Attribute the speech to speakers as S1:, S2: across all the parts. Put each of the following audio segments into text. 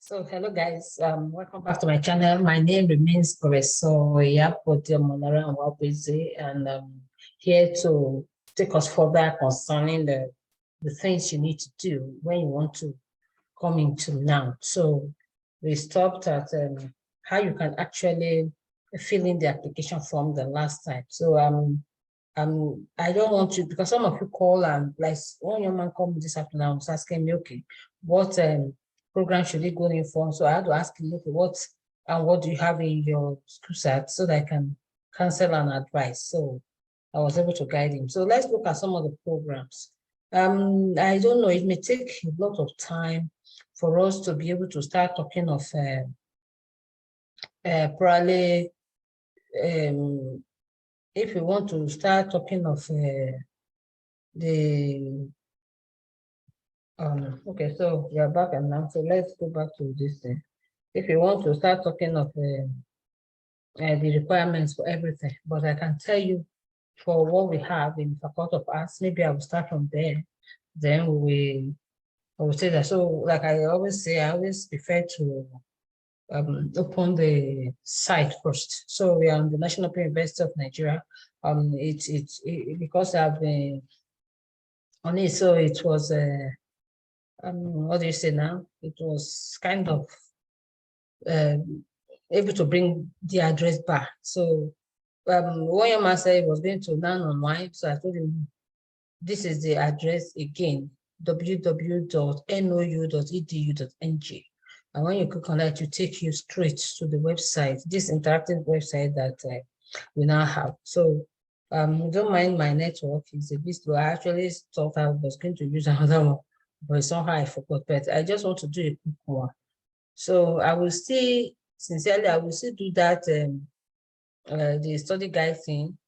S1: So hello guys, welcome back to my channel. My name remains Professor Yapote Wapeze, and I'm here to take us further concerning the things you need to do when you want to come into NOUN. So we stopped at how you can actually fill in the application form the last time. So I don't want to, because some of you call and like one young man called me this afternoon, was asking me, okay, what program should he go in for? So I had to ask him, okay, what do you have in your school set so that I can counsel and advise. So I was able to guide him. So let's look at some of the programs. I don't know, it may take a lot of time for us to be able to start talking of probably if we want to start talking of okay, so we are back and now, so let's go back to this thing. If you want to start talking of the requirements for everything, but I can tell you for what we have in Faculty of Arts, maybe I will start from there, then I will say that. So like I always say, I always prefer to open the site first. So we are on the National Open University of Nigeria. Because I've been on it, so it was what do you say now? It was kind of able to bring the address back. So one young man said he was going to NOUN online, so I told him this is the address again, www.nou.edu.ng. And when you click on that, it take you straight to the website, this interactive website that we now have. So don't mind my network, it's a bit slow. I actually thought I was going to use another one, but somehow I forgot. But I just want to do a quick one. So I will still, sincerely, I will still do that, the study guide thing,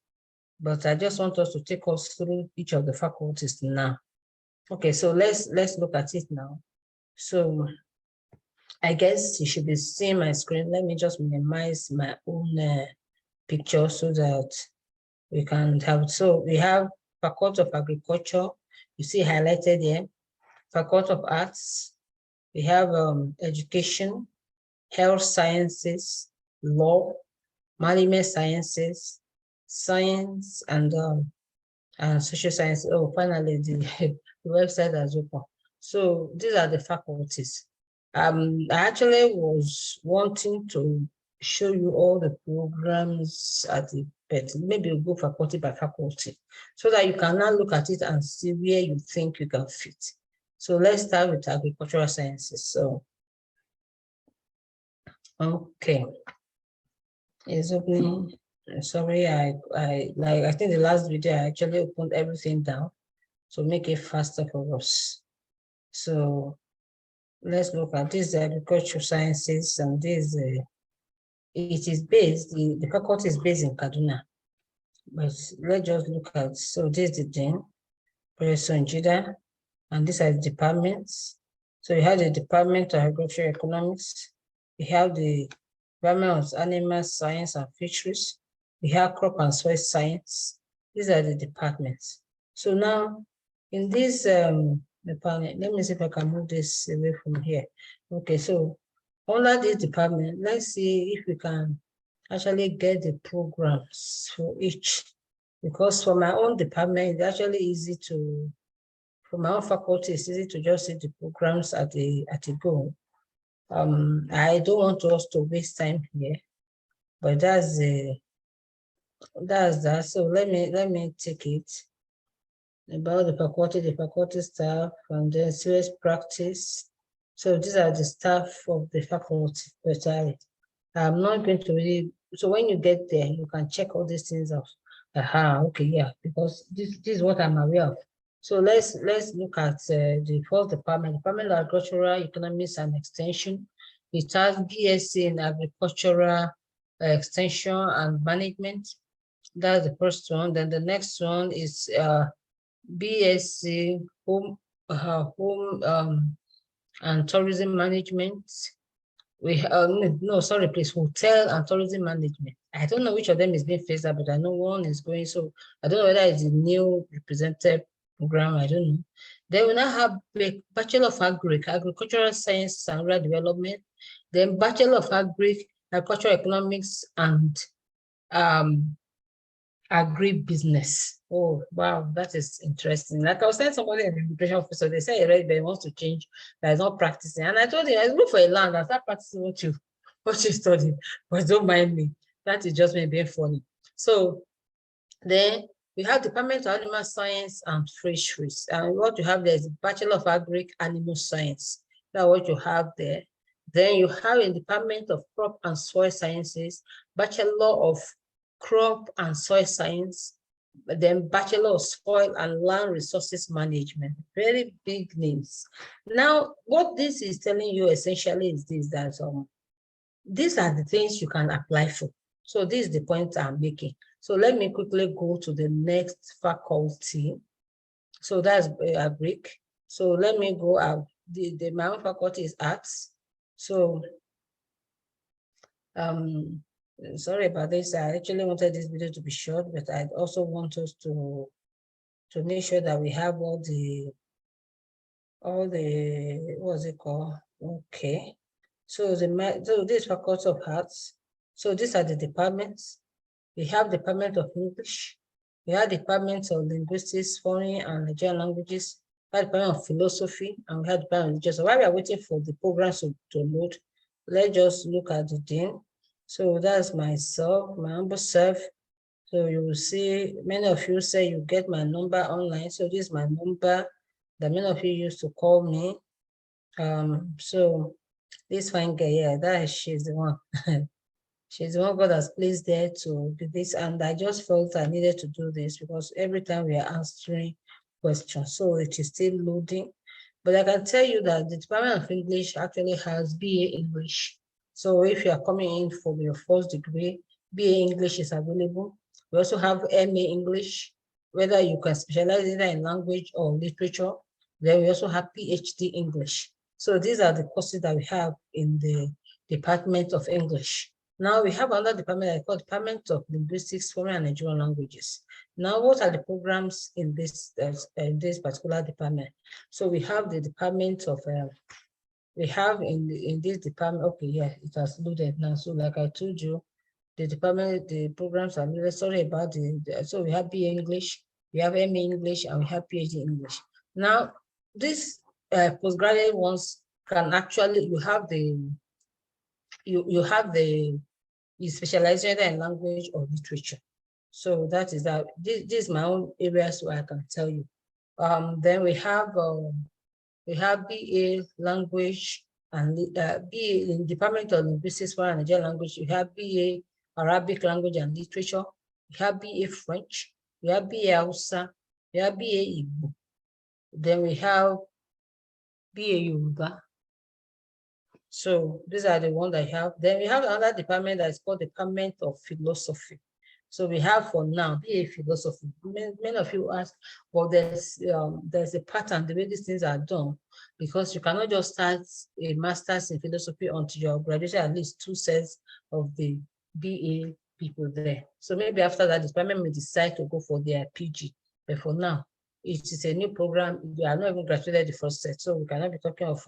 S1: but I just want us to take us through each of the faculties now. Okay, so let's look at it now. So I guess you should be seeing my screen. Let me just minimize my own picture so that we can have. So we have Faculty of Agriculture, you see highlighted here. Faculty of Arts, we have Education, Health Sciences, Law, Management Sciences, Science, and Social Science. Oh, finally, the website has opened. So these are the faculties. I actually was wanting to show you all the programs at the but maybe we'll go faculty by faculty so that you can now look at it and see where you think you can fit. So let's start with agricultural sciences. So, okay, it's opening. Sorry, I think the last video I actually opened everything down to make it faster for us. So let's look at this agricultural sciences, and this it is based, the faculty is based in Kaduna. But let's just look at, so this is the dean, Professor Njida, and these are the departments. So you have the Department of Agricultural Economics, we have the Department of Animal Science and Fisheries, we have Crop and Soil Science. These are the departments. So now in this department, let me see if I can move this away from here. Okay, so under this department, let's see if we can actually get the programs for each, because for my own department, it's actually easy to, for my own faculty, it's easy to just see the programs at the go. I don't want us to waste time here, but that's that. So let me take it about the faculty staff, and then serious practice. So these are the staff of the faculty. But I'm not going to really. So when you get there, you can check all these things out. Okay, yeah, because this is what I'm aware of. So let's look at the first department of Agricultural Economics and Extension. It has BSc in Agricultural Extension and Management. That's the first one. Then the next one is BSc Home and Tourism Management. We no, sorry, please, Hotel and Tourism Management. I don't know which of them is being phased out, but I know one is going. So I don't know whether it's a new representative program, I don't know. Then we now have a Bachelor of Agricultural Science and Rural Development, then Bachelor of Agricultural Economics and Agribusiness. Oh, wow, that is interesting. Like I was telling somebody in the immigration officer, they say already, but he wants to change, that is not practicing. And I told him, I look for a land and start practicing what you studied, but don't mind me. That is just me being funny. So then we have Department of Animal Science and Fisheries. And what you have there is Bachelor of Animal Science. That's what you have there. Then you have in Department of Crop and Soil Sciences, Bachelor of Crop and Soil Science, then Bachelor of Soil and Land Resources Management. Very big names. Now, what this is telling you essentially is this, that these are the things you can apply for. So this is the point I'm making. So let me quickly go to the next faculty. So that's Agric. So let me go out. My own faculty is Arts. So sorry about this. I actually wanted this video to be short, but I also want us to make sure that we have all the what's it called? Okay. So this Faculty of Arts. So these are the departments. We have Department of English. We have Department of Linguistics, Foreign and Nigerian Languages. We have Department of Philosophy, and we have Department of Literature. So while we are waiting for the programs to load, let's just look at the dean. So that's myself, my humble self. So you will see, many of you say you get my number online. So this is my number that many of you used to call me. So this fine girl, yeah, she's the one. She's the one God has placed there to do this. And I just felt I needed to do this because every time we are answering questions, so it is still loading. But I can tell you that the Department of English actually has BA English. So if you are coming in for your first degree, BA English is available. We also have MA English, whether you can specialize either in language or literature. Then we also have PhD English. So these are the courses that we have in the Department of English. Now we have another department I call Department of Linguistics, Foreign and Nigerian Languages. Now, what are the programs in this particular department? So we have the Department of, we have in this department, okay, yeah, it has loaded now. So like I told you, the department, the programs are loaded. Sorry about so we have BA English, we have MA English, and we have PhD English. Now, this postgraduate ones can actually, you have you specialize either in language or literature. So that is that. This is my own areas where I can tell you. Then we have BA language and BA in Department of Linguistics for Nigerian language. We have BA Arabic language and literature. We have BA French. We have BA Hausa. We have BA Igbo. Then we have BA Yoruba. So these are the ones I have. Then we have another department that is called Department of Philosophy. So we have for now BA Philosophy. Many of you ask, well, there's a pattern the way these things are done, because you cannot just start a master's in philosophy until you graduate at least 2 sets of the BA people there. So maybe after that, the department may decide to go for their PG. But for now, it is a new program. We are not even graduated the first set, so we cannot be talking of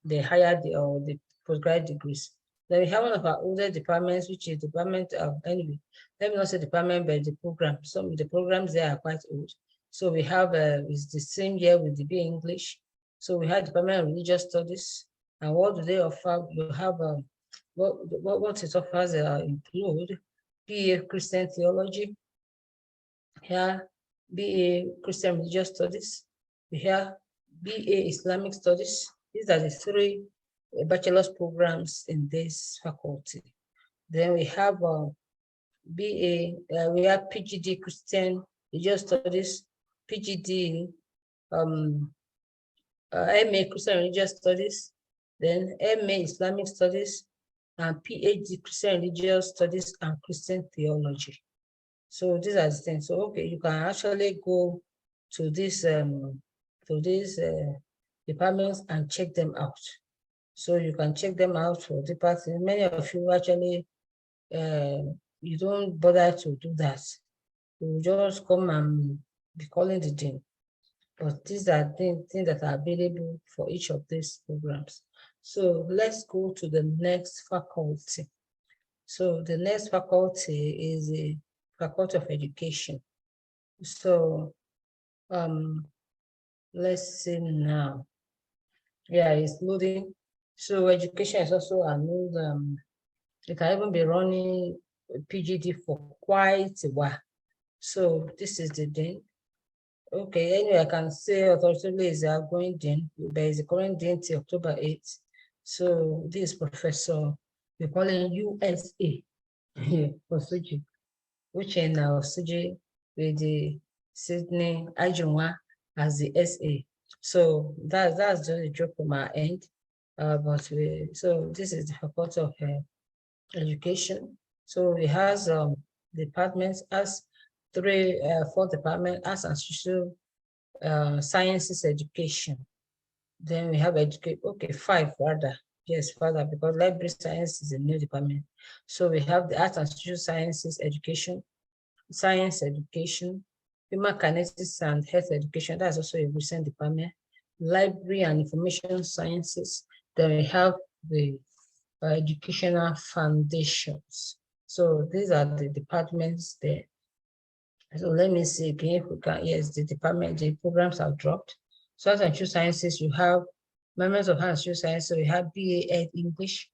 S1: the higher or the postgraduate degrees. Then we have one of our older departments, which is Department of, anyway, let me not say department, but the program. Some of the programs there are quite old. So we have, it's the same year with the BA English. So we have Department of Religious Studies. And what do they offer? You have, what it offers include BA Christian Theology, here, BA Christian Religious Studies, we have BA Islamic Studies. These are the 3 bachelor's programs in this faculty. Then we have BA, we have PGD Christian Religious Studies, PGD MA Christian Religious Studies, then MA Islamic Studies, and PhD Christian Religious Studies and Christian Theology. So these are the things. So okay, you can actually go to these departments and check them out. So you can check them out for departments. Many of you actually you don't bother to do that. You just come and be calling the dean. but these are things that are available for each of these programs. So let's go to the next faculty. So the next faculty is the Faculty of Education. So let's see now. Yeah, it's loading. So education is also another. It can even be running PGD for quite a while. So this is the thing. Okay, anyway, I can say authoritatively is the outgoing dean. There is a current dean till October 8th. So this is Professor, we call him USA for Suji, which in Suji with the Sydney Ajunwa as the SA. So that's just a joke from our end. So this is the Faculty of Education. So it has departments as four departments as and social sciences education. Then we have five rather. Yes, further, because library science is a new department. So we have the arts and social sciences education, science education, human kinetics and health education. That's also a recent department. Library and information sciences. Then we have the educational foundations. So these are the departments there. So let me see again if we can. Yes, the programs are dropped. So as and social sciences, you have members of health and social sciences. So you have BA Ed English,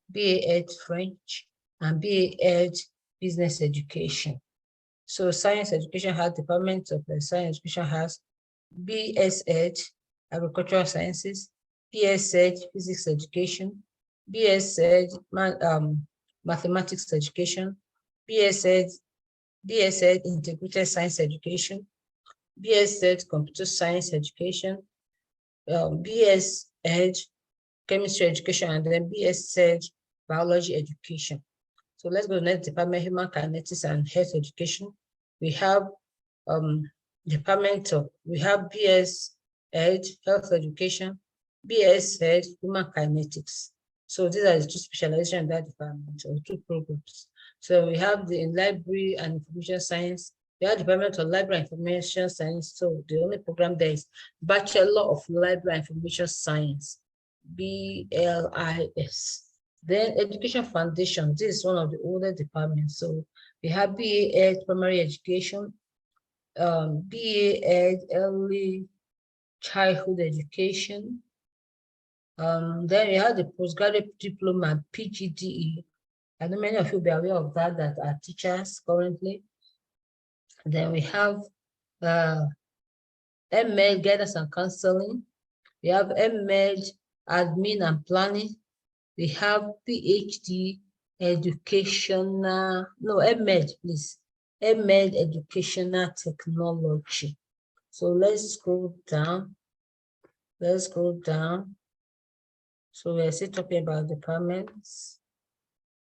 S1: BA Ed French, and BA Ed Business Education. So science education has department of science education has BS Ed Agricultural Sciences, BS Ed Physics Education, BS Ed Mathematics Education, BS Ed Integrated Science Education, BS Ed Computer Science Education, BS Ed Chemistry Education, and then BS Ed Biology Education. So let's go to the next department, Human Kinetics and Health Education. We have we have BS Ed Health Education, BS Ed Human Kinetics. So these are the two specializations in that department, or two programs. So we have the Library and Information Science. We have Department of Library and Information Science. So the only program there is Bachelor of Library and Information Science, BLIS. Then Education Foundation, this is one of the older departments. So we have BA Ed Primary Education, BA Ed Early Childhood Education. Then we have the Postgraduate Diploma, PGDE. I know many of you will be aware of that are teachers currently. Then we have ML Guidance and Counseling. We have ML Admin and Planning. We have PhD Educational, no, MEd, please. MEd Educational Technology. So let's scroll down. Let's scroll down. So we're still talking about departments.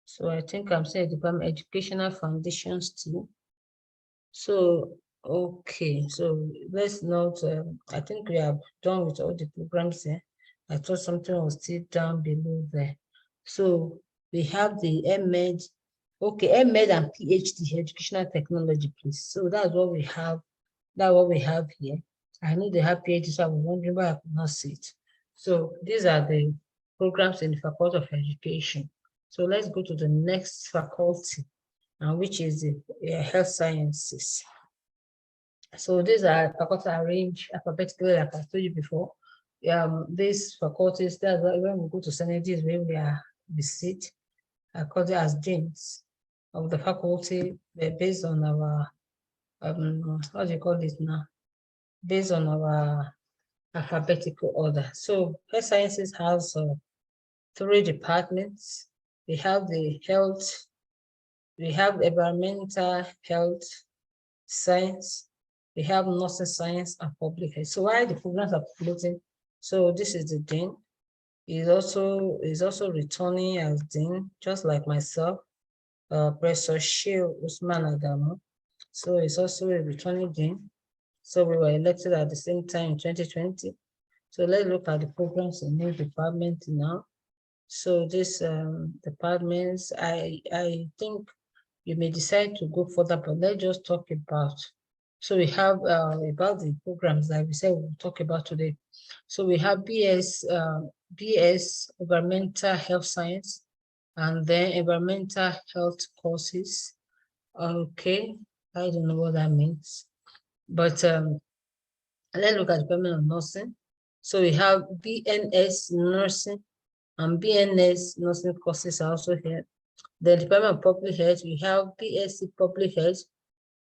S1: So I think I'm saying department Educational Foundations too. So, okay, so let's note, I think we have done with all the programs there. I thought something was still down below there. So we have the MEd, okay, MEd and PhD, Educational Technology, please. So that's what we have. That's what we have here. I know they have PhD, so I was wondering why I could not see it. So these are the programs in the Faculty of Education. So let's go to the next faculty, which is the Health Sciences. So these are faculties arranged alphabetically, like I told you before. These faculties, that's why when we go to Senate, this is where we sit, according as deans of the faculty, based on our what do you call it now? Based on our alphabetical order. So Health Sciences has 3 departments. We have the health, we have environmental health science, we have nursing science and public health. So while the programs are floating, so this is the dean. He's also returning as dean, just like myself, Professor Shil Usman Adamu. So he's also a returning dean. So we were elected at the same time in 2020. So let's look at the programs in new department now. So this departments, I think you may decide to go further, but let's just talk about So we have about the programs that we said we'll talk about today. So we have BS Environmental Health Science, and then Environmental Health courses. Okay, I don't know what that means, but let's look at Department of Nursing. So we have BNS Nursing and BNS Nursing courses are also here. The Department of Public Health, we have BSc Public Health,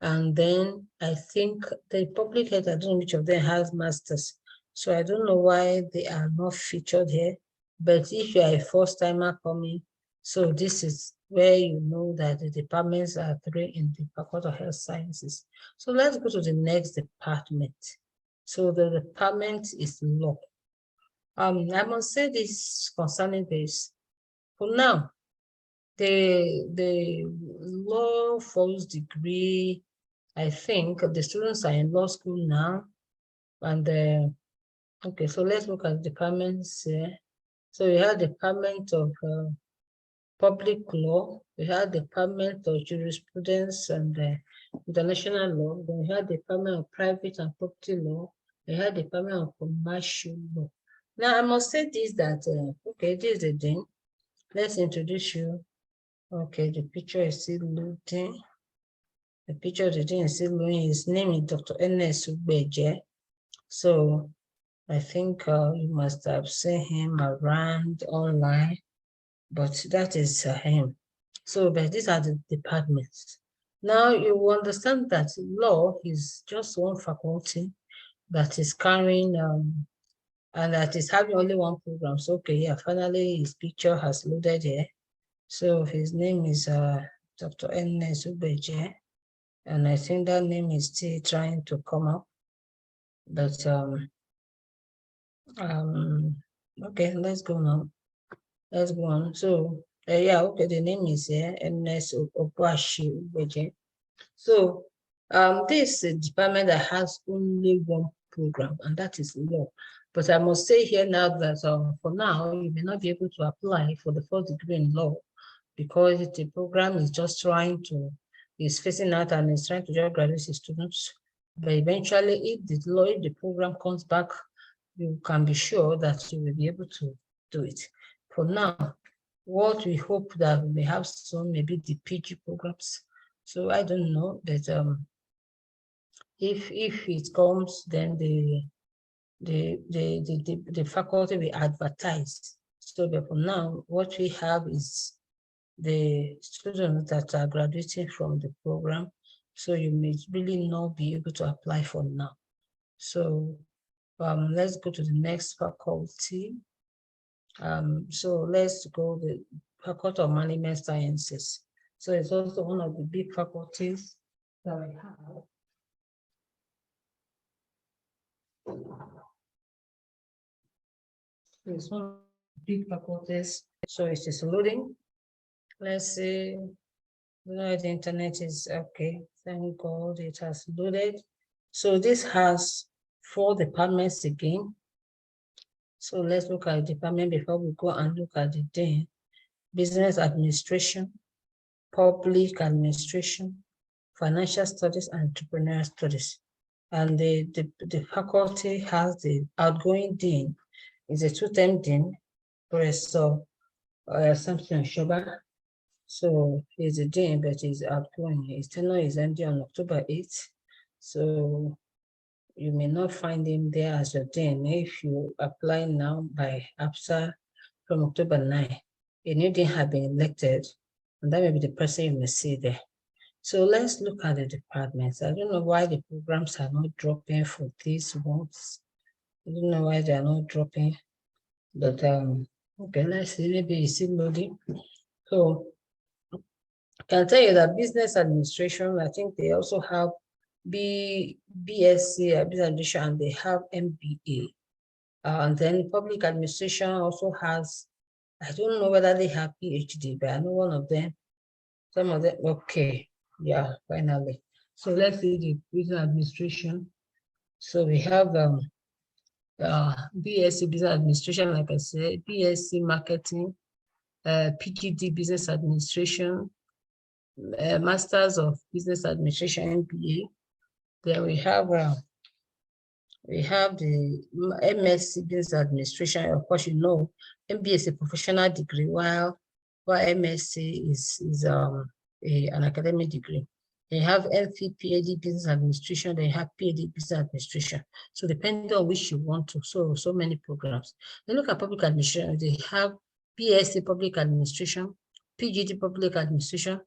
S1: and then I think the Public Health, I don't know which of them has masters. So I don't know why they are not featured here. But if you are a first timer coming, so this is where you know that the departments are 3 in the Faculty of Health Sciences. So let's go to the next department. So the department is law. I must say this concerning this. For now, the law first degree, I think the students are in law school now. And okay, so let's look at departments here. So we have Department of Public Law, we have Department of Jurisprudence and International Law, then we have Department of Private and Property Law, we have Department of Commercial Law. Now I must say this that okay, this is the dean. Let's introduce you. Okay, the picture is still loading. The picture of the dean is still loading. His name is Dr. Ernest Ugbeje. So I think you must have seen him around online, but that is him. So, but these are the departments. Now you will understand that law is just one faculty that is carrying and that is having only one program. So, okay, yeah, finally his picture has loaded here. So his name is Dr. Ernest Ugbeje, and I think that name is still trying to come up. But okay, let's go now. Let's go on. So yeah, okay, the name is here, Ernest Ugbeje. So this is a department that has only one program, and that is law. But I must say here now that for now, you may not be able to apply for the first degree in law because the program is just trying to, is facing out and is trying to just graduate students. But eventually, if the program comes back, you can be sure that you will be able to do it. For now, what we hope that we may have soon maybe the PG programs. So I don't know, but if it comes, then the faculty will advertise. So but for now, what we have is the students that are graduating from the program. So you may really not be able to apply for now. So let's go to the next faculty. So let's go the Faculty of Management Sciences. So it's also one of the big faculties that we have. It's one of the big faculties. So it is loading. Let's see. The internet is okay. Thank God it has loaded. So this has 4 departments again. So let's look at the department before we go and look at the dean. Business administration, public administration, financial studies, and entrepreneurial studies. And the faculty has the outgoing dean, is a 2-term dean, Professor Samson Shoba. So he's a dean, but he's outgoing. His tenure is ending on October 8th. So you may not find him there as your dean if you apply now by after from October 9. A new dean has been elected, and that may be the person you may see there. So let's look at the departments. I don't know why the programs are not dropping for these ones. I don't know why they are not dropping, but okay, let's see, maybe it's still loading. So I can tell you that business administration, I think they also have BSc business administration, and they have MBA. And then public administration also has, I don't know whether they have PhD, but I know one of them, some of them, okay, yeah, finally. So let's see the business administration. So we have BSc business administration, like I said, BSc marketing, PGD business administration, Masters of Business Administration, MBA, Then we have the MSc Business Administration. Of course, you know, MBA is a professional degree, while MSc is an academic degree. They have MPhil, PhD Business Administration. They have PhD Business Administration. So depending on which you want to, so many programs. Then look at public administration. They have BSc Public Administration, PGD Public Administration,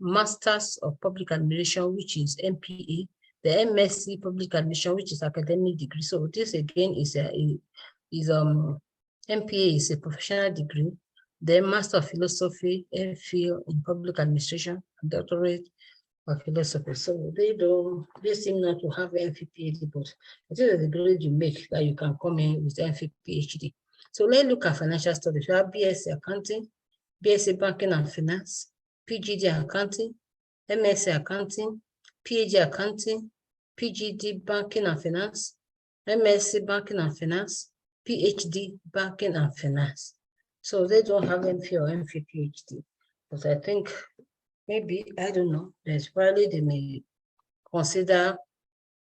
S1: Masters of Public Administration, which is MPA, the MSc Public Administration, which is academic degree. So this again is MPA is a professional degree. Then Master of Philosophy, MPhil in Public Administration, Doctorate of Philosophy. So they seem not to have MPhil PhD, but it is the grade you make that you can come in with MPhil PhD. So let's look at financial studies. You have BSc Accounting, BSc Banking and Finance, PGD Accounting, MSc Accounting, PhD Accounting, PGD Banking and Finance, MSc Banking and Finance, PhD Banking and Finance. So they don't have MPhil or MPhil PhD, but I think maybe, I don't know, there's probably they may consider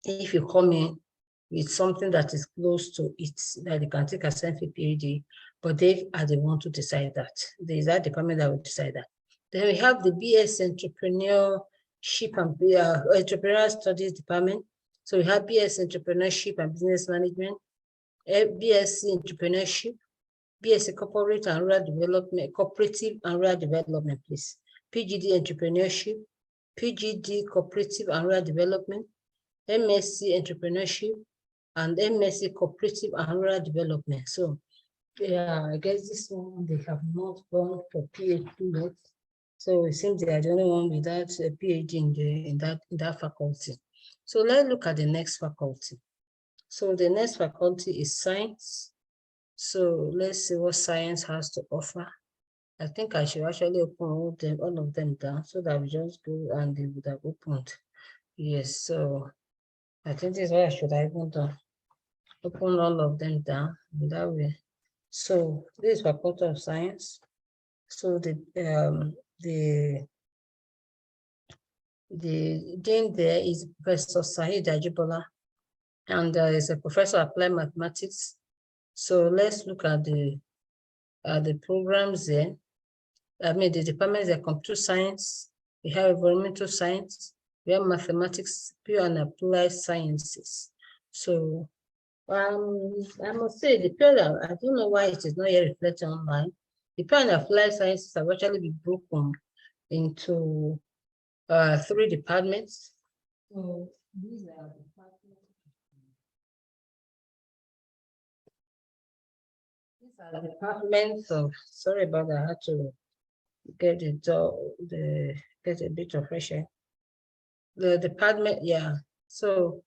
S1: if you come in with something that is close to it, that they can take as MPhil PhD, but they are the one to decide that. There is that department that will decide that. Then we have the BS Entrepreneurship and Entrepreneurial Studies Department. So we have BS Entrepreneurship and Business Management, BSc Entrepreneurship, BSc Corporate and Rural Development, Cooperative and Rural Development, please. PGD Entrepreneurship, PGD Cooperative and Rural Development, MSc Entrepreneurship, and MSc Cooperative and Rural Development. So, yeah, I guess this one they have not gone for PhD yet. So it seems they are the only one without a PhD in that faculty. So let's look at the next faculty. So the next faculty is science. So let's see what science has to offer. I think I should actually open all of them down so that we just go and they would have opened. Yes, so I think this is what I should have done. Open all of them down in that way. So this is Faculty of Science. So the dean there is Professor Sahid Ajibola, and is a professor of applied mathematics. So let's look at the programs there. I mean, the departments are computer science, we have environmental science, we have mathematics, pure and applied sciences. So I must say the pure, I don't know why it is not yet reflected online. The pure and applied sciences have actually been broken into 3 departments. So these are departments. These are the departments of, sorry about that, I had to get it get a bit of fresh air. The department, yeah. So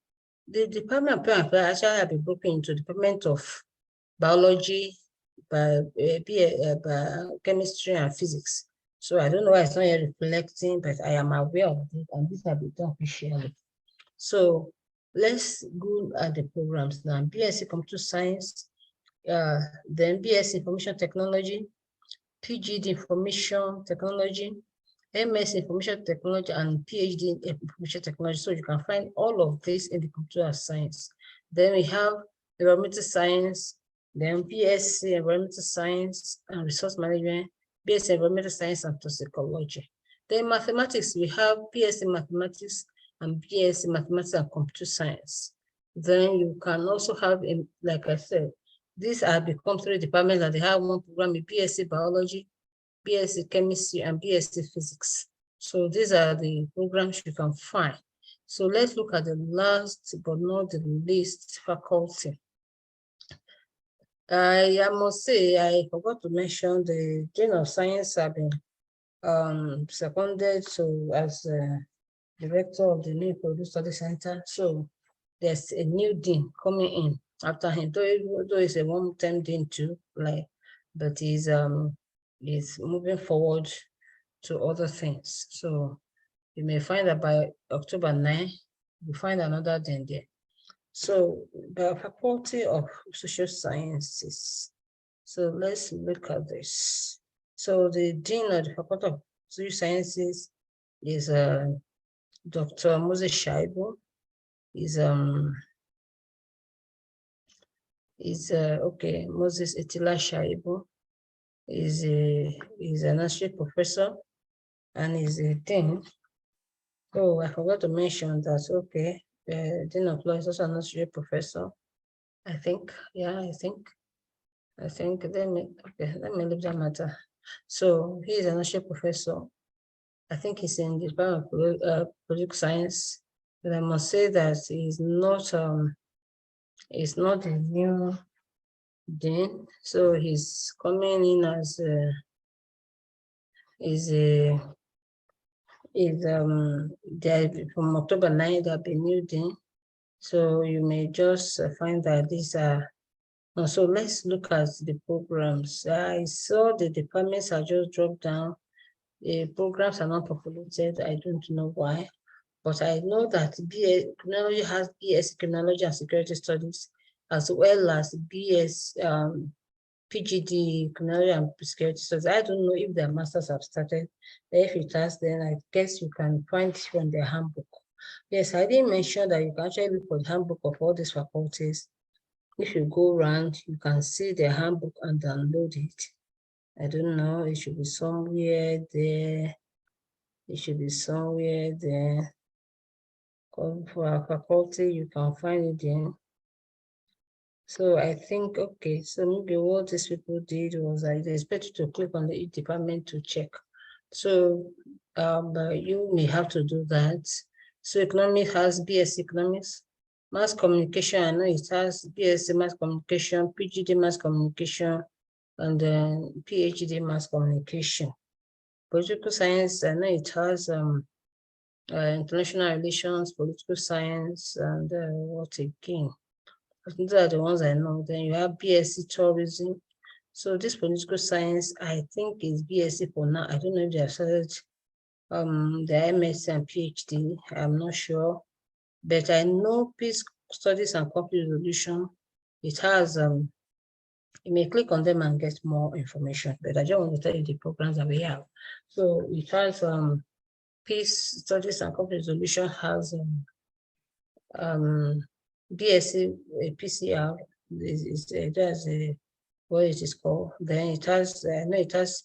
S1: the department of actually have been broken into Department of Biology, Chemistry and Physics. So I don't know why it's not yet reflecting, but I am aware of it, and this has been done officially. So let's go at the programs now. BSc Computer Science, then BSc Information Technology, PGD Information Technology, MS Information Technology, and PhD in Information Technology. So you can find all of this in the Computer Science. Then we have Environmental Science, then BSc Environmental Science and Resource Management, BSc Environmental Science and Toxicology. Then Mathematics, we have BSc Mathematics and BSc Mathematics and Computer Science. Then you can also have, like I said, these have become 3 departments that they have one program in BSc Biology, BSc Chemistry, and BSc Physics. So these are the programs you can find. So let's look at the last but not the least faculty. I must say, I forgot to mention the Dean of Science have been seconded to as director of the new Produce Study Center. So there's a new dean coming in after him, though it's a one-term dean too, but he's moving forward to other things. So you may find that by October 9, you find another dean there. So the Faculty of Social Sciences. So let's look at this. So the dean of the Faculty of Social Sciences is Dr. Moses Shaibu. is okay, Moses Etila Shaibu is an associate professor and is a dean. Oh, I forgot to mention that. Okay, Dean of Law is also an associate professor. I think, yeah, I think. Let me leave that matter. So he is an associate professor. I think he's in the Department of Political Science. But I must say that he's not a new dean. So he's coming in as from October 9, there'll be new dean. So you may just find that these are. So let's look at the programs. I saw the departments are just dropped down. The programs are not populated. I don't know why, but I know that criminology has BS Criminology and Security Studies, as well as BS PGD Criminology and Security Studies. I don't know if their masters have started. If it has, then I guess you can find from their handbook. Yes, I didn't mention that you can actually look for the handbook of all these faculties. If you go around, you can see the handbook and download it. I don't know, it should be somewhere there. It should be somewhere there. For our faculty, you can find it there. So I think, okay, so maybe what these people did was they expect you to click on the department to check. So you may have to do that. So economics has BS Economics. Mass communication, I know it has BSc Mass Communication, PGD Mass Communication, and then PhD Mass Communication. Political Science, I know it has International Relations, Political Science, and what again? These are the ones I know. Then you have BSc Tourism. So this Political Science, I think is BSc for now. I don't know if they have started the MS and PhD. I'm not sure. But I know Peace Studies and Conflict Resolution, it has, you may click on them and get more information, but I just want to tell you the programs that we have. So it has Peace Studies and Conflict Resolution has BSc PCR, that's what it is called. Then it has, I know it has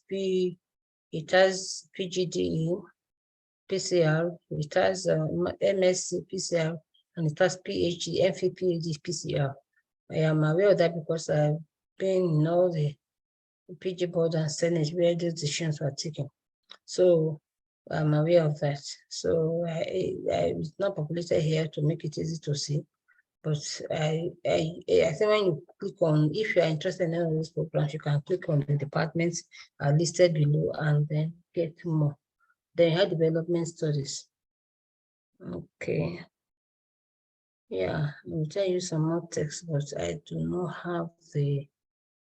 S1: PGDE, PCR, it has MSc PCR, and it has PhD, MPhD, PhD, PCR. I am aware of that because I've been in all the PG board and Senate where these decisions were taken. So I'm aware of that. So it's not populated here to make it easy to see. But I think when you click on, if you are interested in any of these programs, you can click on the departments listed below and then get more. Then you have development studies. Okay. Yeah, I'll tell you some more text, but I do not have the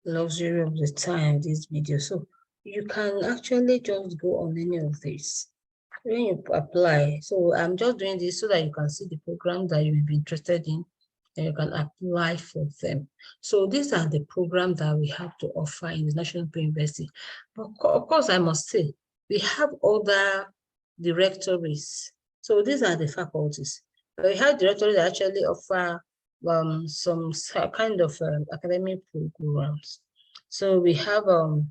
S1: luxury of the time this video. So you can actually just go on any of these when you apply. So I'm just doing this so that you can see the program that you will be interested in and you can apply for them. So these are the programs that we have to offer in the National Open University. But of course, I must say, we have other directories. So these are the faculties. We have directories that actually offer some kind of academic programs. So we have the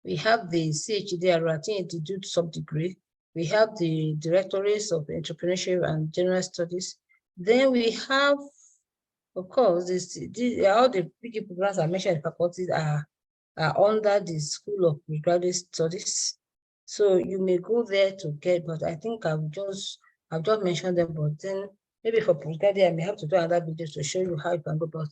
S1: CHD Writing Institute sub-degree. We have the directorates of entrepreneurship and general studies. Then we have, of course, all the PG programs I mentioned in faculties are under the School of Graduate Studies. So you may go there to get, but I think I've just mentioned them, but then maybe for postgraduate, I may have to do another video to show you how you can go. But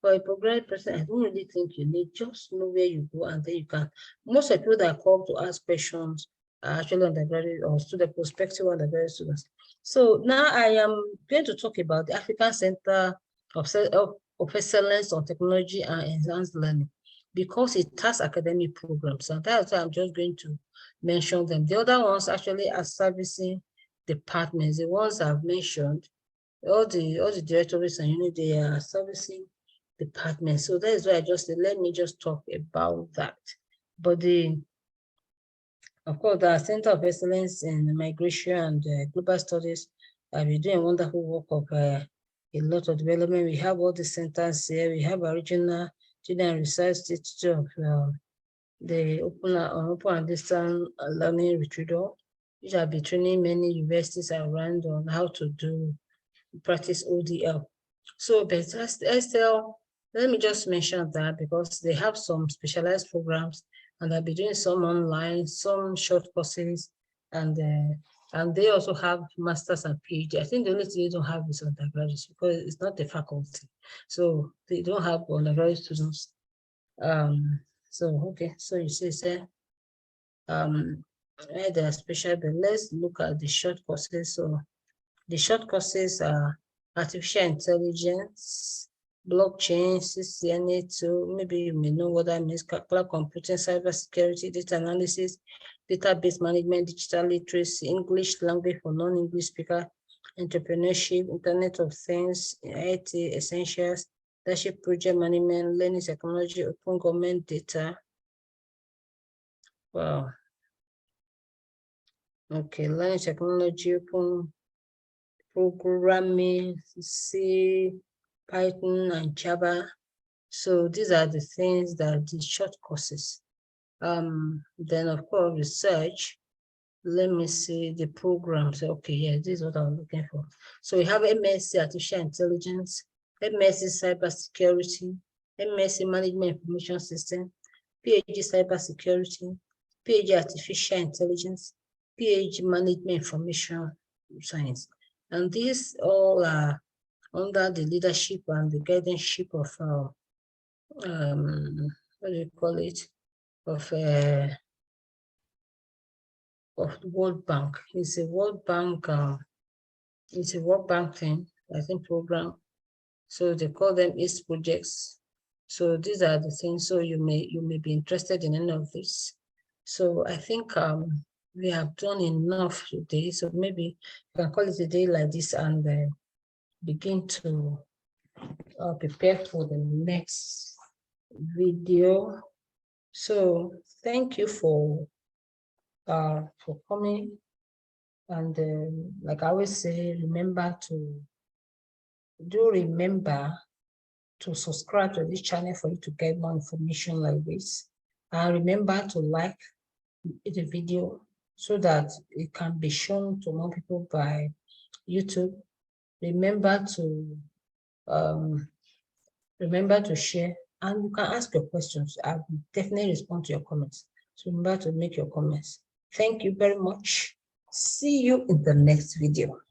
S1: for a postgraduate person, I don't really think you need, just know where you go and then you can. Most of the people that come to ask questions are actually undergraduate or student prospective undergraduate students. So now I am going to talk about the African Center of Excellence on Technology and Enhanced Learning, because it has academic programs, and that's why I'm just going to mention them. The other ones actually are servicing departments. The ones I've mentioned, all the directories and units, they are servicing departments. So that is why I just said, let me just talk about that. But of course, the Center of Excellence in Migration and Global Studies You're doing wonderful work of a lot of development. We have all the centers here. We have original Children Research Institute of the open and distance learning retrieval, which have been training many universities around on how to do practice ODL. So, but Estelle, let me just mention that because they have some specialized programs and they'll be doing some online, some short courses, and they also have masters and PhD. I think the only thing they don't have is undergraduates because it's not the faculty. So they don't have undergraduate students. So okay, so you say there are special, but let's look at the short courses. So the short courses are artificial intelligence, blockchain, CCNA2. Maybe you may know what that means: cloud computing, cybersecurity, data analysis, database management, digital literacy, English language for non-English speaker, entrepreneurship, Internet of Things, IT essentials, leadership, project management, learning technology, open government data. Wow. Okay, learning technology, open programming, C, Python, and Java. So these are the things that the short courses. Then of course research. Let me see the programs. Okay, yeah, this is what I'm looking for. So we have MSc Artificial Intelligence, MSc Cybersecurity, MSc Management Information System, PhD Cybersecurity, PhD Artificial Intelligence, PhD Management Information Science. And these all are under the leadership and the guardianship of, what do you call it, of the World Bank. It's a World Bank, thing, I think, program. So they call them East projects. So these are the things. So you may be interested in any of this. So I think we have done enough today. So maybe we can call it a day like this and begin to prepare for the next video. So thank you for coming. And like I always say, remember to subscribe to this channel for you to get more information like this. And remember to like the video so that it can be shown to more people by YouTube. Remember to share, and you can ask your questions. I will definitely respond to your comments. So remember to make your comments. Thank you very much. See you in the next video.